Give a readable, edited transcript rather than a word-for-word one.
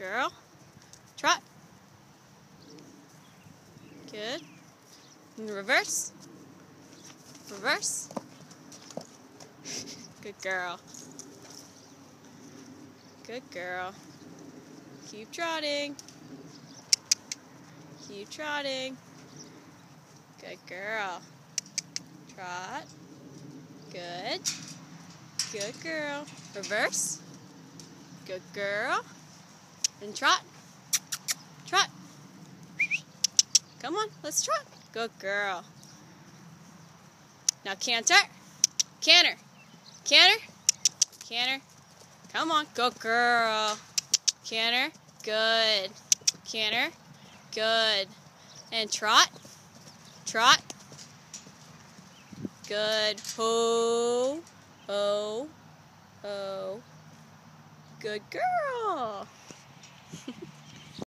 girl. Trot. Good. And reverse. Reverse. Good girl. Good girl. Keep trotting. Keep trotting. Good girl. Trot. Good. Good girl. Reverse. Good girl. And trot. Trot. Come on, let's trot. Good girl. Now canter. Canter. Canter. Canter. Come on. Good girl. Canter. Good. Canter. Good. And trot. Trot. Good. Ho. Ho. Ho. Good girl.